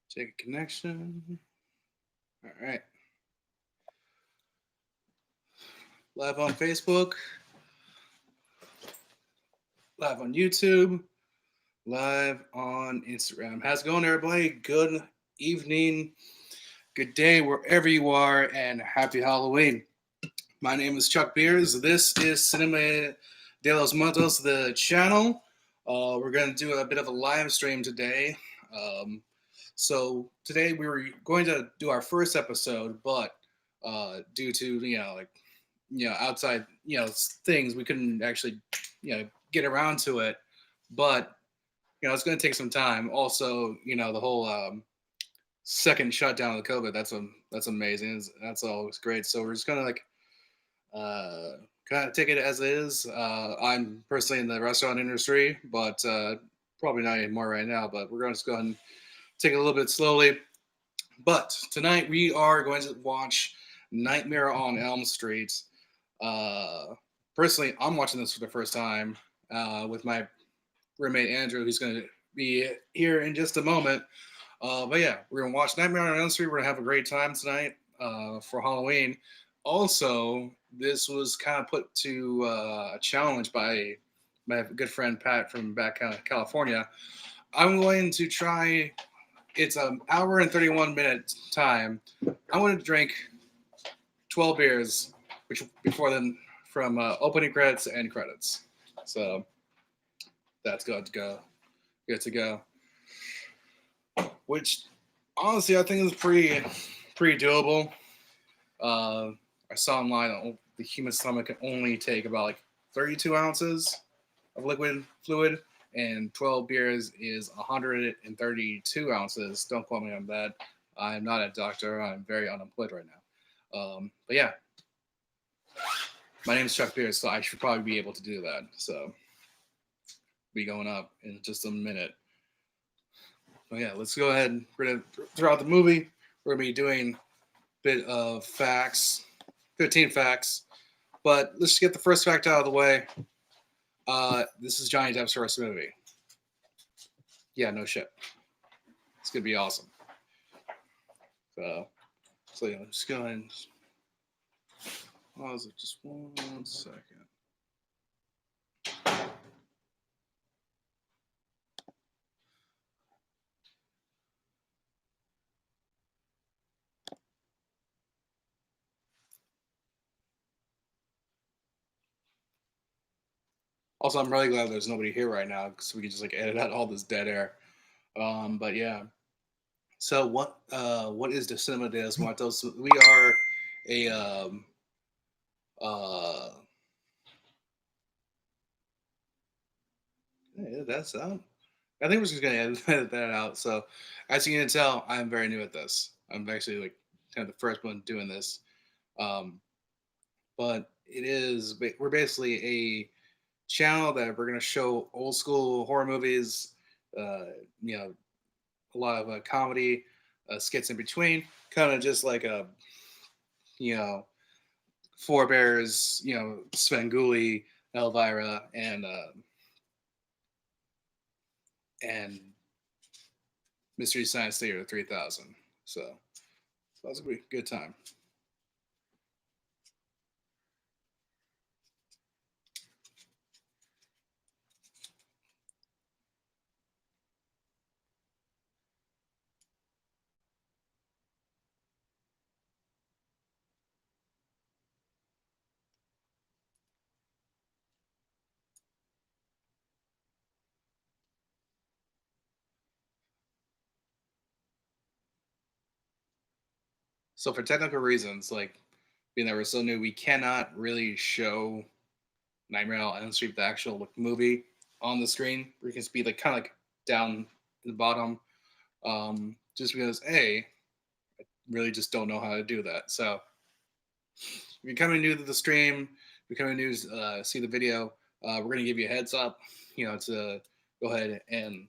Check connection. All right. Live on Facebook, live on YouTube, live on Instagram. How's it going, everybody? Good evening, good day, wherever you are, and happy Halloween. My name is ChuckBeers. This is Cinema de los Muertos, the channel. We're going to do a bit of a live stream today. Um, so today we were going to do our first episode, but due to outside things, we couldn't actually get around to it. But it's going to take some time. Also, the whole second shutdown of the COVID. That's amazing. That's always great. So we're just gonna uh, kind of take it as it is. I'm personally in the restaurant industry, but probably not anymore right now. But we're going to just go ahead and take it a little bit slowly. But tonight we are going to watch Nightmare on Elm Street. Uh, Personally, I'm watching this for the first time with my roommate Andrew, who's going to be here in just a moment. But yeah, we're gonna watch Nightmare on Elm Street. We're gonna have a great time tonight for Halloween. Also, this was kind of put to a challenge by my good friend Pat from back California. I'm going to try. It's an hour and 31 minute time. I want to drink 12 beers, which before then from opening credits to end credits. So that's good to go. Good to go. Which honestly I think is pretty doable. Uh, I saw online the human stomach can only take about like 32 ounces of liquid fluid, and 12 beers is 132 ounces. Don't quote me on that. I'm not a doctor. I'm very unemployed right now. But yeah, my name is Chuck Beers, so I should probably be able to do that. So be going up in just a minute. Oh yeah, let's go ahead. We're gonna throughout the movie. We're gonna be doing a bit of facts, 15 facts. But let's just get the first fact out of the way. This is Johnny Depp's first movie. Yeah, no shit. It's gonna be awesome. So, yeah, let's go ahead and pause it just 1 second. Also, I'm really glad there's nobody here right now because we can just like edit out all this dead air. But yeah. So what is the Cinema de los Muertos? We are a uh yeah, that's I think we're just gonna edit that out. So as you can tell, I'm very new at this. I'm actually like kind of the first one doing this. Um, but we're basically a channel that we're gonna show old school horror movies. Uh, you know, a lot of comedy, skits in between, kind of just like a you know forebears, Svengoolie, Elvira, and Mystery Science Theater 3000. So that's gonna be a good time. So for technical reasons, like being that we're so new, we cannot really show Nightmare on Elm Street, the actual like, movie, on the screen. We can be like kind of like down in the bottom, just because really just don't know how to do that. So if you're coming new to the stream, if you're coming new to see the video, we're gonna give you a heads up, to go ahead and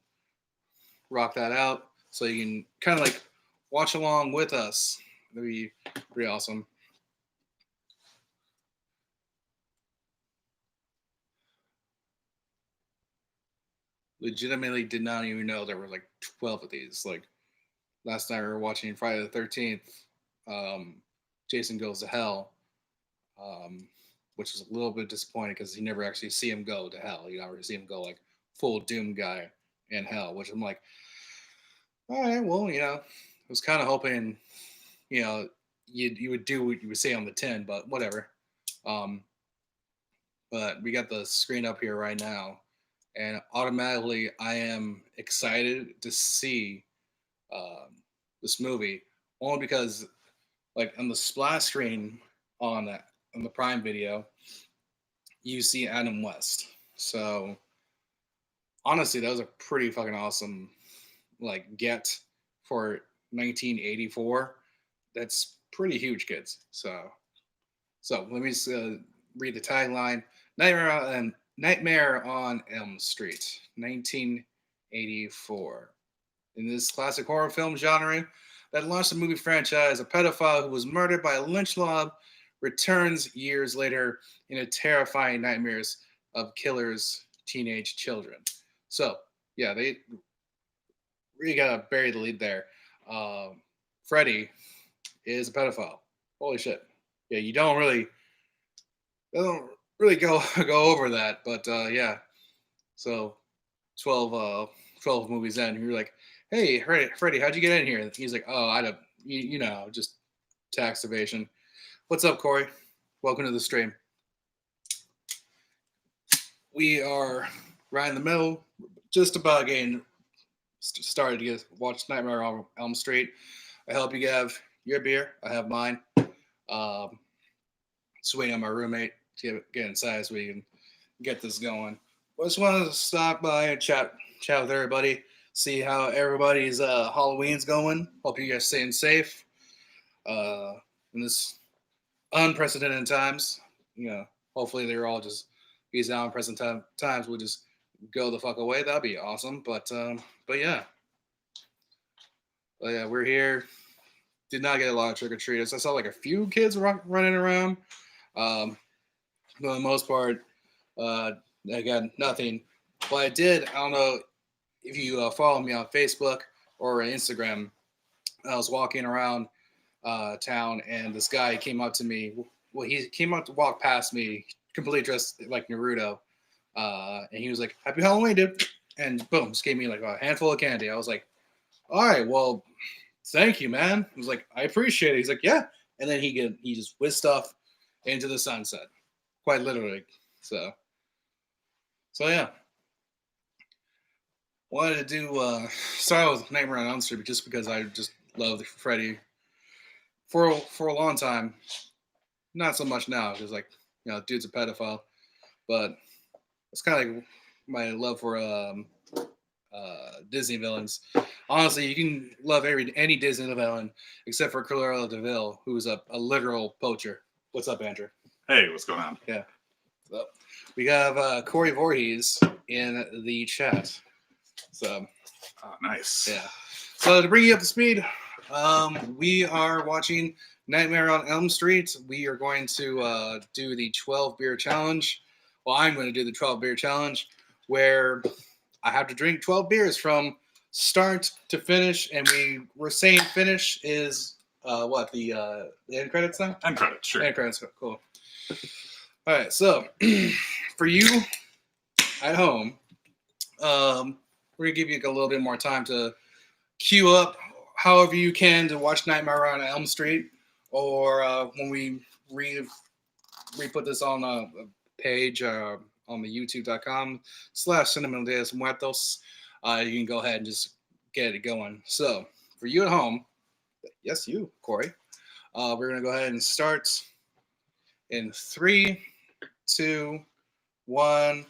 rock that out so you can kind of like watch along with us. That'd be pretty awesome. Legitimately did not even know there were like 12 of these. Like, last night we were watching Friday the 13th. Um, Jason Goes to Hell, um, which is a little bit disappointing because you never actually see him go to hell. You never see him go like full doom guy in hell, which I'm like, all right, well, I was kind of hoping, you would do what you would say on the 10, but whatever. Um, but we got the screen up here right now, and automatically I am excited to see um, this movie only because, like, on the splash screen on the Prime Video, you see Adam West. So honestly, that was a pretty fucking awesome like get for 1984. That's pretty huge, kids. So let me read the tagline: Nightmare on Elm Street, 1984. In this classic horror film genre that launched the movie franchise, a pedophile who was murdered by a lynch mob returns years later in a terrifying nightmares of killers' teenage children. So, yeah, they really gotta bury the lead there. Freddy is a pedophile. Holy shit! Yeah, they don't really go go over that, but yeah. So 12, 12 movies in, you're like, hey, Freddie, how'd you get in here? And he's like, oh, I don't, just tax evasion. What's up, Corey? Welcome to the stream. We are right in the middle, just about getting started to watch Nightmare on Elm Street. I hope you have your beer. I have mine. Just waiting on my roommate to get inside so we can get this going. I just wanted to stop by and chat with everybody, see how everybody's Halloween's going. Hope you guys staying safe in this unprecedented times. Hopefully they're all just these now unprecedented times will just go the fuck away. That'd be awesome. But yeah, we're here. Did not get a lot of trick or treaters. I saw like a few kids running around. For the most part, I got nothing. But I did. I don't know if you follow me on Facebook or Instagram. I was walking around town, and this guy came up to me. Well, he came up to walk past me, completely dressed like Naruto, and he was like, "Happy Halloween, dude!" And boom, just gave me like a handful of candy. I was like, "All right, well, thank you, man." He was like, "I appreciate it." He's like, "Yeah," and then he just whisked off into the sunset, quite literally. So yeah. Wanted to do start with Nightmare on Elm Street just because I just loved Freddy for a long time. Not so much now because dude's a pedophile, but it's kind of like my love for Disney villains. Honestly, you can love any Disney villain except for Cruella de Vil, who's a literal poacher. What's up, Andrew? Hey, what's going on? Yeah. So, we have Corey Voorhees in the chat. So, nice. Yeah. So to bring you up to speed, we are watching Nightmare on Elm Street. We are going to do the 12 beer challenge. Well, I'm going to do the 12 beer challenge where I have to drink 12 beers from start to finish, and we're saying finish is what the end credits now? End credits, sure. End credits, cool. All right, so for you at home, we're gonna give you a little bit more time to queue up however you can to watch Nightmare on Elm Street, or when we re-put this on a page on the youtube.com/Los Muertos, you can go ahead and just get it going. So for you at home, yes, you, Corey, we're gonna go ahead and start in 3, 2, 1,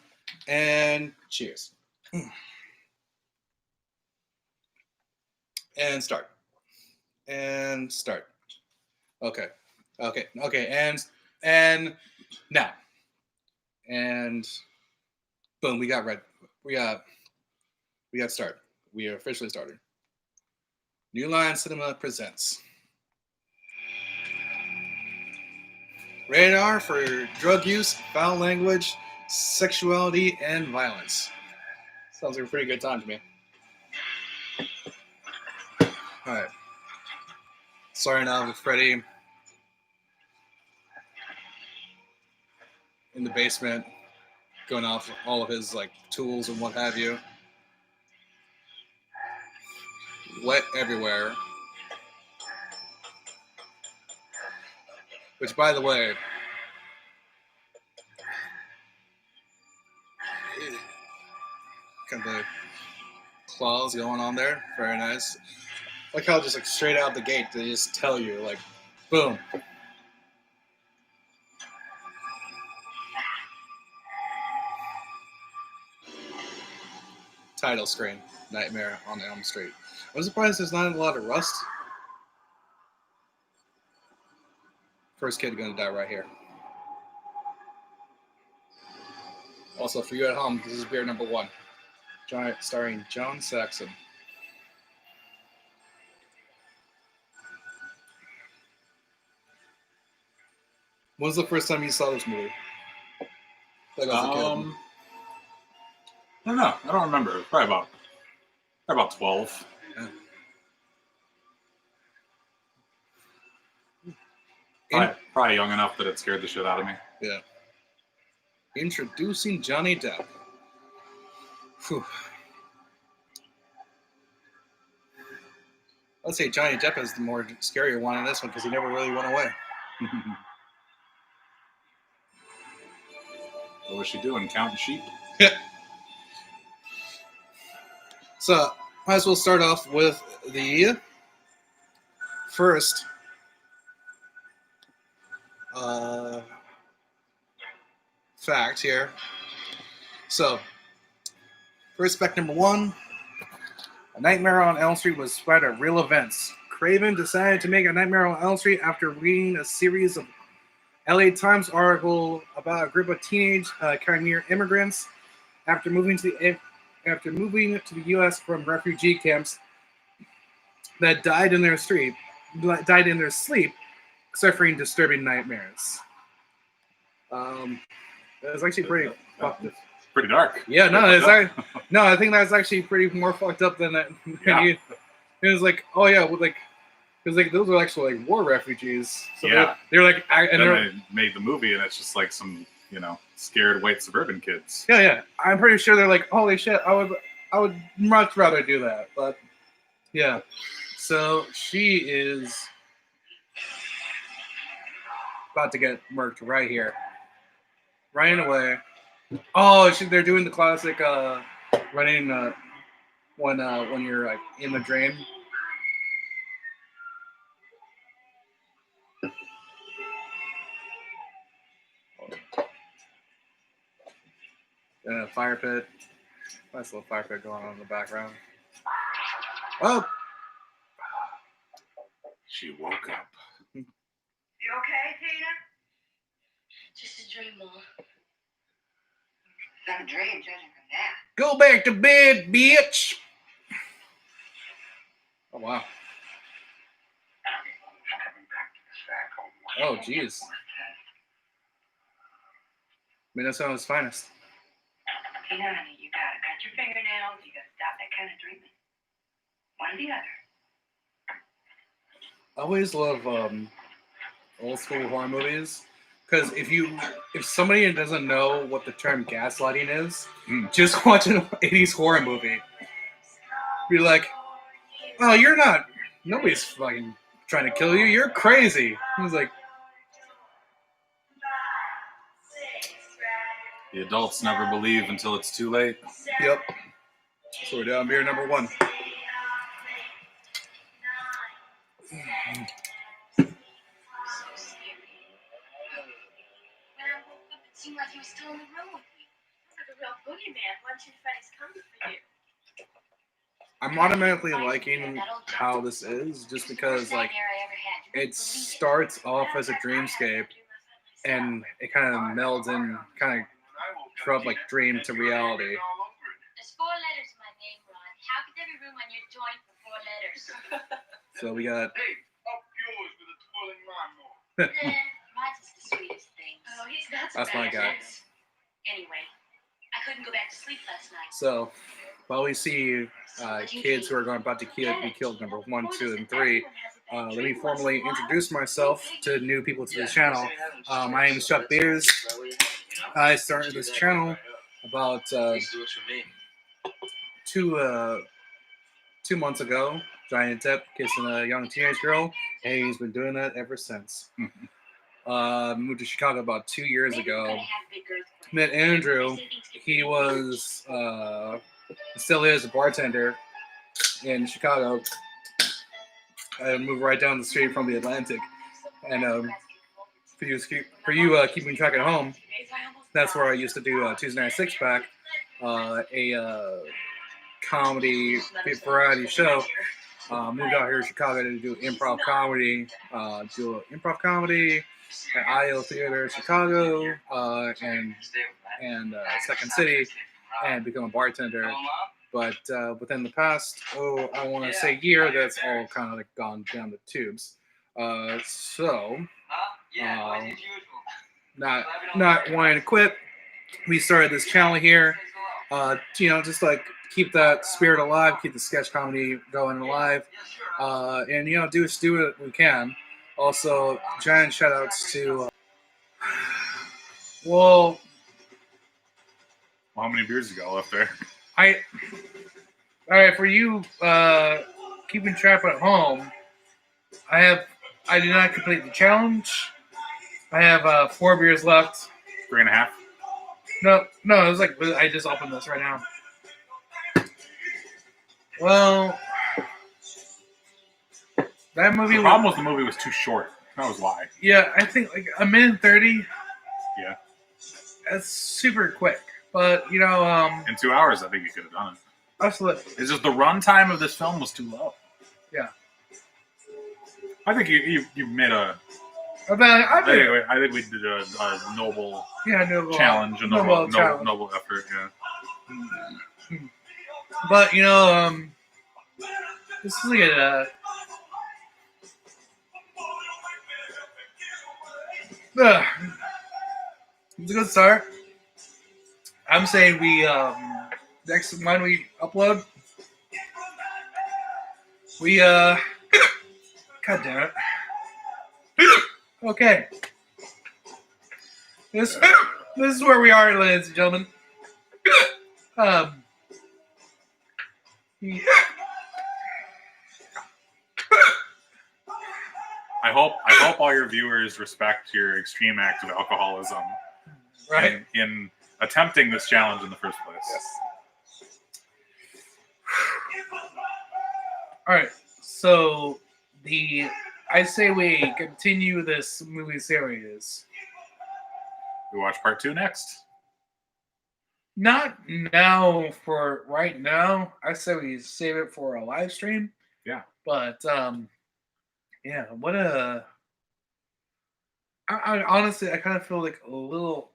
and cheers. And start. And start. Okay. And now. And boom, we got started. We are officially started. New Line Cinema presents Rated R for drug use, foul language, sexuality, and violence. Sounds like a pretty good time to me. All Alright. Starting out with Freddy in the basement, going off all of his like tools and what have you. Wet everywhere. Which, by the way, kind of the claws going on there. Very nice. Like how just like straight out the gate they just tell you like, boom. Title screen, Nightmare on Elm Street. I'm surprised there's not a lot of rust. First kid gonna die right here. Also, for you at home, this is beer number 1. Starring John Saxon. When was the first time you saw this movie? Like as a kid. I don't know. I don't remember. It was probably about 12. Yeah. Probably young enough that it scared the shit out of me. Yeah. Introducing Johnny Depp. Whew. Let's say Johnny Depp is the more scarier one in this one because he never really went away. What was she doing? Counting sheep? So, might as well start off with the first fact here. So, first fact number 1. A Nightmare on Elm Street was inspired of real events. Craven decided to make A Nightmare on Elm Street after reading a series of LA Times article about a group of teenage Khmer immigrants after moving to the U.S. from refugee camps that died in their sleep, suffering disturbing nightmares. It was actually pretty fucked up. Pretty dark. Yeah, I think that's actually pretty more fucked up than that. Yeah. It was like, oh yeah, like, because like those are actually like war refugees. So Yeah. they're like, And then they made the movie, and it's just like some, scared white suburban kids. Yeah. I'm pretty sure they're like, holy shit, I would much rather do that. But yeah, so she is about to get murked right here, running away. Oh, they're doing the classic running when you're like in the drain. Fire pit. Nice little fire pit going on in the background. Oh! She woke up. You okay, Tina? Just a dream, Mom. Not a dream, judging from that. Go back to bed, bitch! Oh, wow. Oh, jeez. Minnesota's finest. Tina, honey, you gotta cut your fingernails. You gotta stop that kind of dreaming. One or the other. I always love old school horror movies because if somebody doesn't know what the term gaslighting is, just watch an 80s horror movie. Be like, oh, nobody's fucking trying to kill you. You're crazy. It was like, The adults never believe until it's too late. yep. So we're down beer number 1. It seemed like he was still in the room with me. Like a real boogeyman watching Freddy's coming for you. I'm automatically liking how this is just because like it starts off as a dreamscape and it kind of melds in kind of from like dream to reality. There's 4 letters in my name, Ron. How could there be room on your joint for 4 letters? So we got Hey, up yours with a twirling lawnmower. Ron's is the sweetest thing. Oh, he's not so That's my bad. guy. Anyway, I couldn't go back to sleep last night. so But we see kids who are about to be killed, number 1, 2, and 3. Let me formally introduce myself to new people to the channel. My name is ChuckBeers. I started this channel about 2 months ago. Giant tip, kissing a young teenage girl, and he's been doing that ever since. Moved to Chicago about 2 years ago. Met Andrew. He was, still is a bartender in Chicago. I moved right down the street from the Atlantic. And for you keeping track at home, that's where I used to do Tuesday Night Six Pack, a comedy variety show. Moved out here to Chicago to do improv comedy. Do improv comedy at IO Theater Chicago and Second City, and become a bartender. But within the past, I want to say year, that's all kind of like gone down the tubes. Not wanting to quit, we started this channel here. Just like keep that spirit alive, keep the sketch comedy going alive, and do what we can. Also, giant shout outs to Well, how many beers you got left there? All right, for you keeping track at home, I did not complete the challenge. I have 4 beers left. 3.5. No, it was like I just opened this right now. Well, that movie. The problem was the movie was too short. That was why. Yeah, I think like 1:30. Yeah. That's super quick, but in 2 hours, I think you could have done it. Absolutely. It's just the runtime of this film was too low. Yeah. I think you made a. I think we did a noble challenge, a noble effort. Yeah. But this is like it's a good start. I'm saying we next one we upload, we God damn it. Okay. This is where we are, ladies and gentlemen. I hope all your viewers respect your extreme act of alcoholism, right? In attempting this challenge in the first place. Yes. All right. So I say we continue this movie series. We watch part 2 next. Not now for right now. I say we save it for a live stream. Yeah. But yeah, what I honestly I kind of feel like a little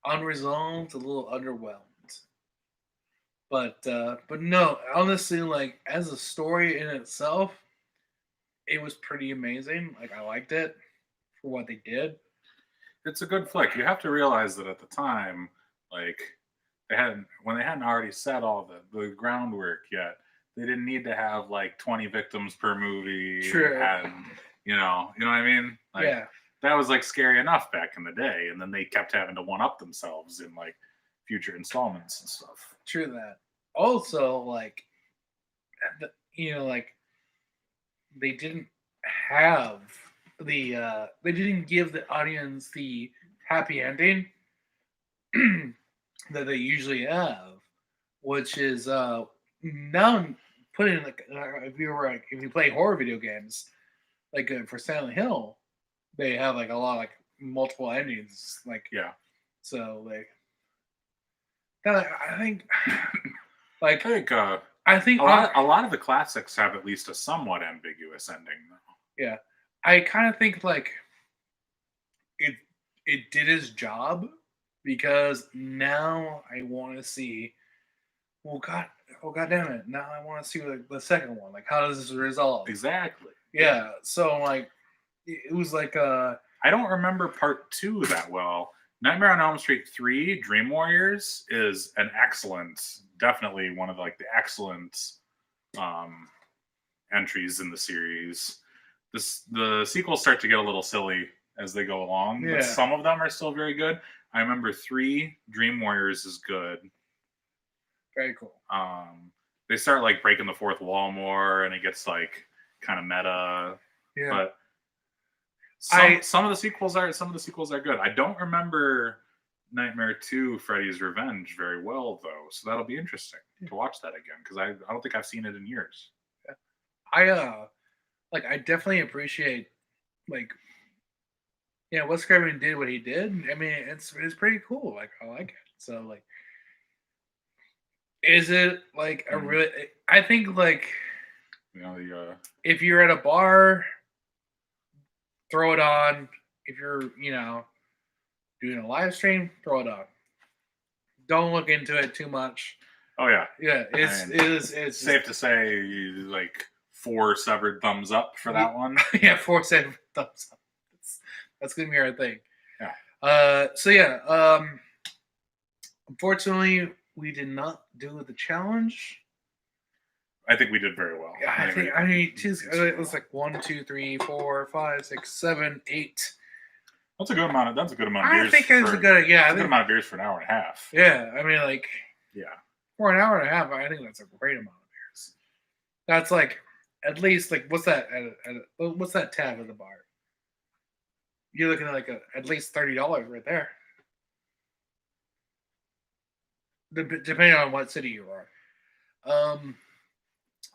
unresolved, a little underwhelmed. But no, honestly, like as a story in itself, it was pretty amazing. Like I liked it for what they did. It's a good flick. You have to realize that at the time, like when they hadn't already set all the groundwork yet, they didn't need to have like 20 victims per movie. True. And you know what I mean? Like, yeah. That was like scary enough back in the day, and then they kept having to one up themselves in like future installments and stuff. True that. Also, like, like they didn't have they didn't give the audience the happy ending that they usually have, which is now put in like if you play horror video games, like for Silent Hill, they have like a lot of like multiple endings, like yeah. So like, I think, like I think a lot of the classics have at least a somewhat ambiguous ending, though. Yeah, I kind of think like it did its job, because now I want to see. Well, God damn it! Now I want to see like the second one. Like, how does this resolve? Exactly. Yeah. So like, it was like I don't remember part 2 that well, Nightmare on Elm Street 3, Dream Warriors is an excellent, definitely one of the excellent entries in the series. The sequels start to get a little silly as they go along, Yeah. but some of them are still very good. I remember 3, Dream Warriors is good. Very cool. They start like breaking the fourth wall more, and it gets like kind of meta. Yeah. But some of the sequels are good. I don't remember Nightmare 2 Freddy's Revenge very well though, so that'll be interesting to watch that again because I don't think I've seen it in years. I definitely appreciate Wes Craven did what he did. I mean, it's pretty cool. Like I like it. So like, is it like a really? I think like, if you're at a bar, throw it on. If you're doing a live stream, throw it on. Don't look into it too much. Oh yeah, yeah. It's safe to say like 4 severed thumbs up for that one. Yeah, 4 severed thumbs up. That's gonna be our thing. Yeah. Unfortunately, we did not do the challenge. I think we did very well. Yeah, it was like 1, 2, 3, 4, 5, 6, 7, 8. That's a good amount of beers. I think it's a good amount of beers for an hour and a half. Yeah, I mean for an hour and a half, I think that's a great amount of beers. That's like at least what's that? What's that tab at the bar? You're looking at at least $30 right there, depending on what city you are.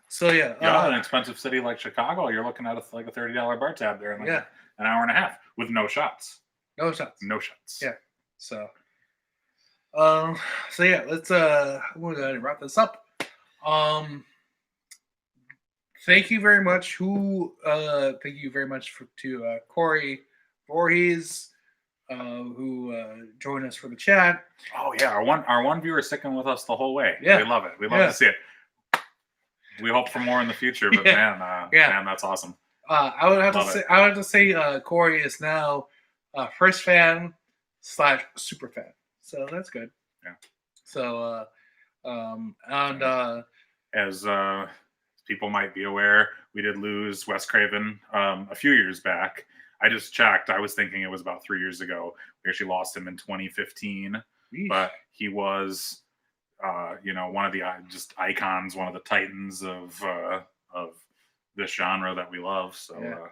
So an expensive city like Chicago, you're looking at a $30 bar tab there in an hour and a half with no shots. No shots. Yeah. So let's we're gonna wrap this up. Thank you very much. Thank you very much to Corey Voorhees, who joined us for the chat. Oh yeah, our one viewer sticking with us the whole way. Yeah, we love it. We love to see it. We hope for more in the future, but man, that's awesome. I would have to say Corey is now first fan / super fan, so that's good. Yeah. So as people might be aware, we did lose Wes Craven a few years back. I just checked. I was thinking it was about 3 years ago. We actually lost him in 2015, but he was, one of the just icons, one of the titans of this genre that we love. So,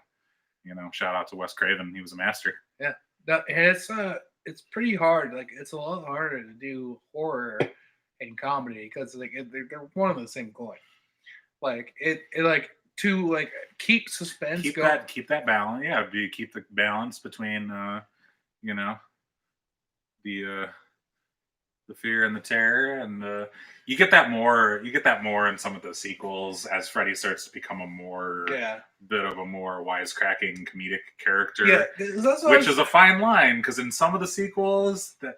shout out to Wes Craven. He was a master. Yeah, it's pretty hard. Like it's a lot harder to do horror and comedy because they're one of the same coin. To keep suspense. Keep that balance. Yeah, keep the balance between the fear and the terror, and you get that more in some of the sequels as Freddy starts to become bit of a more wisecracking comedic character. Yeah, which is a fine line because in some of the sequels that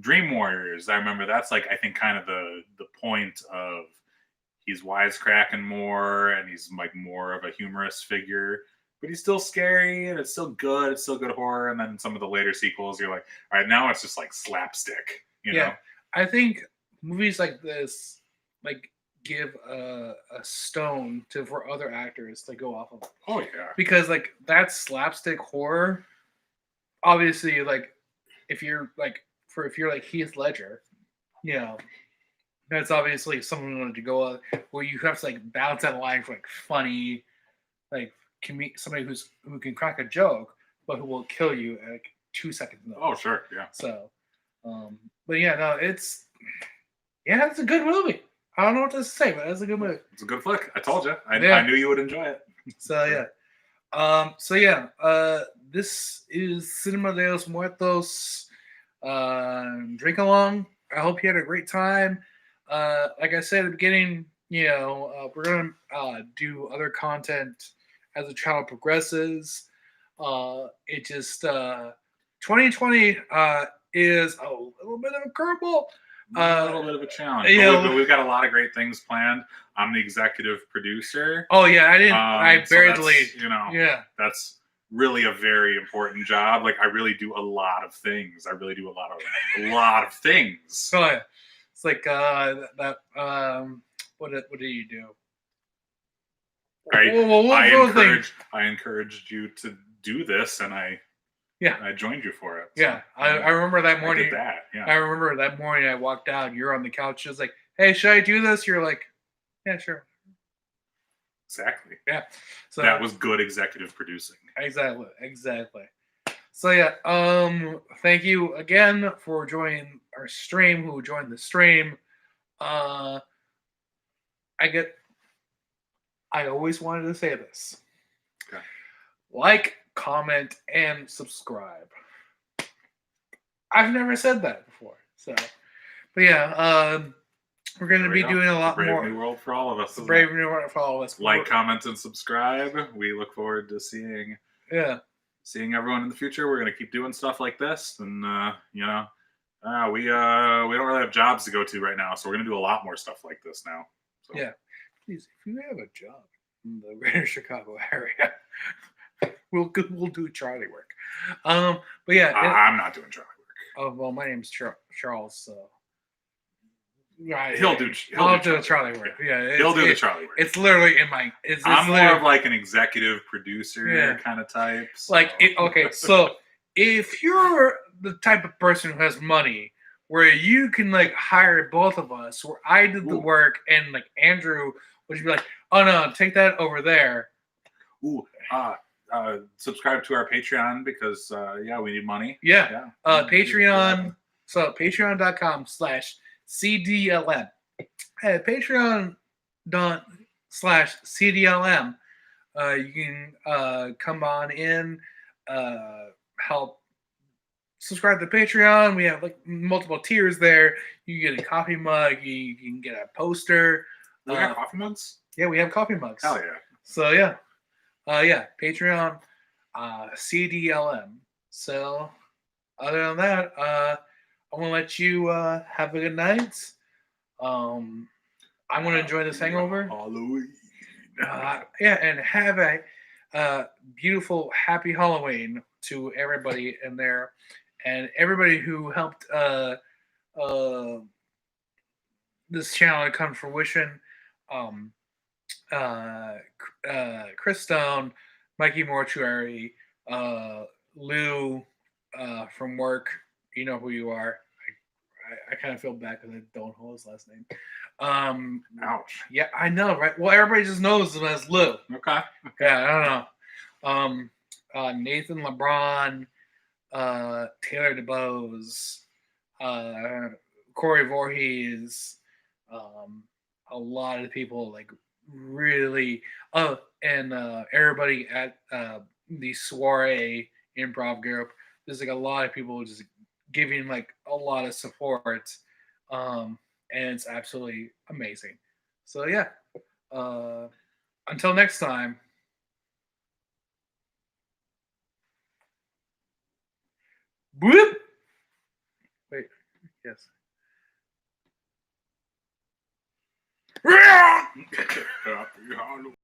Dream Warriors, I remember that's I think kind of the point of he's wisecracking more and he's more of a humorous figure, but he's still scary and it's still good. It's still good horror. And then some of the later sequels, you're like, all right, now it's just slapstick. You know? I think movies like this give a stone for other actors to go off of. Oh yeah, because that slapstick horror, obviously, if you're Heath Ledger, that's obviously someone wanted to go where you have to balance that line for funny, somebody who can crack a joke, but who will kill you at 2 seconds. Oh sure, yeah. So, but it's a good movie. I don't know what to say, but it's a good movie. It's a good flick. I told you. I knew you would enjoy it. So this is Cinema de los Muertos. Drink along. I hope you had a great time. Like I said at the beginning, we're gonna do other content as the channel progresses. 2020 is a little bit of a curveball. A little bit of a challenge. But we've got a lot of great things planned. I'm the executive producer. Oh yeah, I didn't. I buried the lead. That's really a very important job. Like I really do a lot of things. I really do a lot of things. So yeah, it's like what do you do? I encouraged you to do this, and I joined you for it. So, Yeah, I remember that morning. I did that. Yeah, I remember that morning. I walked out. You're on the couch. She was like, "Hey, should I do this?" You're like, "Yeah, sure." exactly. Yeah, so that was good executive producing. Exactly. So yeah, thank you again for joining our stream. Who joined the stream? I always wanted to say this. Okay. Like, comment, and subscribe. I've never said that before. So, but yeah, we're going to be doing a lot more. Brave new world for all of us. It's a brave new world for all of us. Like, comment, and subscribe. We look forward to seeing everyone in the future. We're going to keep doing stuff like this, and we don't really have jobs to go to right now, so we're going to do a lot more stuff like this now. So. Yeah, please, if you have a job in the greater Chicago area, we'll do Charlie work. But yeah, I'm not doing Charlie work. Oh well, my name's Charles. So he'll do Charlie work. Yeah, he'll do the Charlie work. It's literally in my. I'm more of like an executive producer kind of type. So. So if you're the type of person who has money, where you can like hire both of us, where I did the work and like Andrew would be like, oh no, take that over there. Subscribe to our Patreon because we need money. Patreon. So patreon.com/CDLM. At patreon.com/CDLM, you can come on in, help subscribe to Patreon. We have like multiple tiers there. You get a coffee mug. You can get a poster. We got coffee mugs? Yeah, we have coffee mugs. Hell yeah. So Patreon, CDLM. So other than that, I want to let you have a good night. I'm going to enjoy this hangover. Halloween. And have a beautiful, happy Halloween to everybody in there, and everybody who helped this channel to come to fruition. Chris Stone, Mikey Mortuary, Lou from work. You know who you are. I kind of feel bad because I don't know his last name. Ouch. Yeah, I know, right? Well, everybody just knows him as Lou. Okay. Yeah, I don't know. Nathan LeBron, Taylor DuBose, Corey Voorhees, a lot of people like really and everybody at the soiree improv group. There's like a lot of people just giving like a lot of support, and it's absolutely amazing. So yeah, until next time. Whoop! Wait, yes.